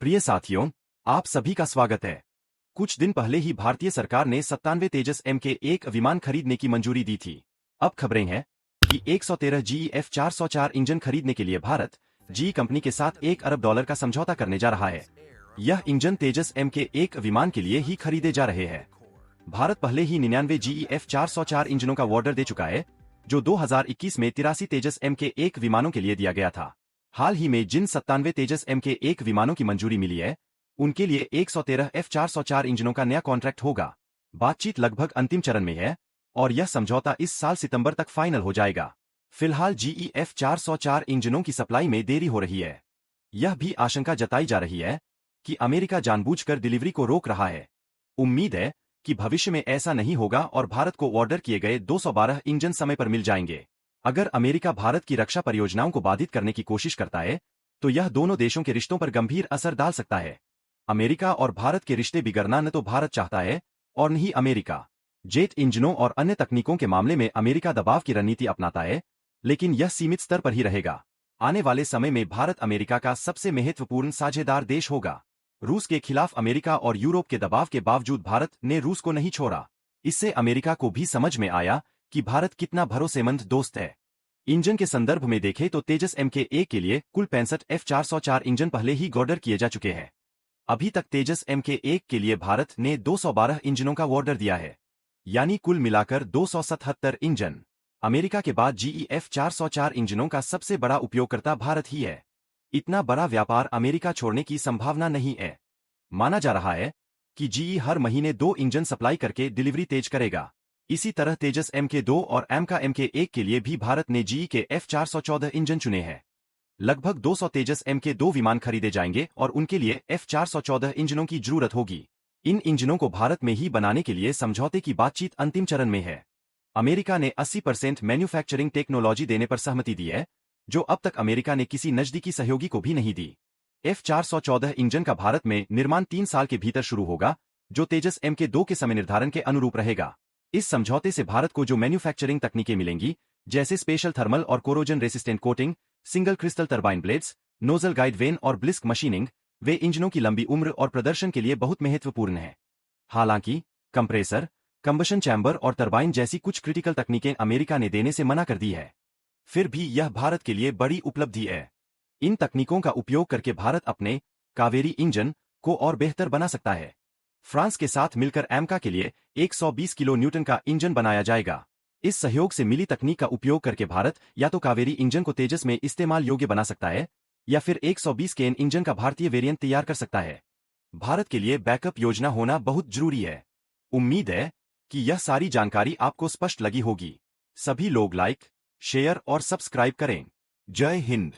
प्रिय साथियों, आप सभी का स्वागत है। कुछ दिन पहले ही भारतीय सरकार ने 97 तेजस MK1 विमान खरीदने की मंजूरी दी थी। अब खबरें हैं कि 113 GE F404 इंजन खरीदने के लिए भारत GE कंपनी के साथ $1 अरब का समझौता करने जा रहा है। यह इंजन तेजस MK1 विमान के लिए ही खरीदे जा रहे हैं। भारत पहले ही 99 GE F404 इंजनों का ऑर्डर दे चुका है, जो 2021 में 83 तेजस MK1 विमानों के लिए दिया गया था। हाल ही में जिन 97 तेजस MK1 विमानों की मंजूरी मिली है, उनके लिए 113 F404 इंजनों का नया कॉन्ट्रैक्ट होगा। बातचीत लगभग अंतिम चरण में है और यह समझौता इस साल सितंबर तक फाइनल हो जाएगा। फिलहाल GE F404 इंजनों की सप्लाई में देरी हो रही है। यह भी आशंका जताई जा रही है कि अमेरिका जानबूझकर डिलीवरी को रोक रहा है। उम्मीद है कि भविष्य में ऐसा नहीं होगा और भारत को ऑर्डर किए गए 212 इंजन समय पर मिल जाएंगे। अगर अमेरिका भारत की रक्षा परियोजनाओं को बाधित करने की कोशिश करता है, तो यह दोनों देशों के रिश्तों पर गंभीर असर डाल सकता है। अमेरिका और भारत के रिश्ते बिगड़ना न तो भारत चाहता है और न ही अमेरिका। जेट इंजनों और अन्य तकनीकों के मामले में अमेरिका दबाव की रणनीति अपनाता है, लेकिन यह सीमित स्तर पर ही रहेगा। आने वाले समय में भारत अमेरिका का सबसे महत्वपूर्ण साझेदार देश होगा। रूस के खिलाफ अमेरिका और यूरोप के दबाव के बावजूद भारत ने रूस को नहीं छोड़ा। इससे अमेरिका को भी समझ में आया कि भारत कितना भरोसेमंद दोस्त है। इंजन के संदर्भ में देखें तो तेजस MK1 के लिए कुल 65 F404 इंजन पहले ही ऑर्डर किए जा चुके हैं। अभी तक तेजस MK1 के लिए भारत ने 212 इंजनों का ऑर्डर दिया है, यानी कुल मिलाकर 277 इंजन। अमेरिका के बाद GE F404 इंजनों का सबसे बड़ा उपयोगकर्ता भारत ही है। इतना बड़ा व्यापार अमेरिका छोड़ने की संभावना नहीं है। माना जा रहा है कि GE हर महीने 2 इंजन सप्लाई करके डिलीवरी तेज करेगा। इसी तरह तेजस MK2 और AMCA MK1 के लिए भी भारत ने GE के F414 इंजन चुने हैं। लगभग 200 तेजस MK2 विमान खरीदे जाएंगे और उनके लिए F414 इंजनों की जरूरत होगी। इन इंजनों को भारत में ही बनाने के लिए समझौते की बातचीत अंतिम चरण में है। अमेरिका ने 80% मैन्युफैक्चरिंग टेक्नोलॉजी देने पर सहमति दी है, जो अब तक अमेरिका ने किसी नजदीकी सहयोगी को भी नहीं दी। F414 इंजन का भारत में निर्माण 3 साल के भीतर शुरू होगा, जो तेजस MK2 के समय निर्धारण के अनुरूप रहेगा। इस समझौते से भारत को जो मैन्युफैक्चरिंग तकनीकें मिलेंगी, जैसे स्पेशल थर्मल और corrosion resistant coating, single crystal turbine blades, nozzle guide when और ब्लिस्क मशीनिंग, वे इंजनों की लंबी उम्र और प्रदर्शन के लिए बहुत महत्वपूर्ण है। हालांकि कंप्रेसर, कंबशन चैम्बर और टरबाइन जैसी कुछ क्रिटिकल तकनीकें अमेरिका ने देने से मना कर दी है। फिर भी यह भारत के लिए बड़ी उपलब्धि है। इन तकनीकों का उपयोग करके भारत अपने कावेरी इंजन को और बेहतर बना सकता है। फ्रांस के साथ मिलकर AMCA के लिए 120 किलो न्यूटन का इंजन बनाया जाएगा। इस सहयोग से मिली तकनीक का उपयोग करके भारत या तो कावेरी इंजन को तेजस में इस्तेमाल योग्य बना सकता है, या फिर 120 केन इंजन का भारतीय वेरिएंट तैयार कर सकता है। भारत के लिए बैकअप योजना होना बहुत जरूरी है। उम्मीद है कि यह सारी जानकारी आपको स्पष्ट लगी होगी। सभी लोग लाइक, शेयर और सब्सक्राइब करें। जय हिंद।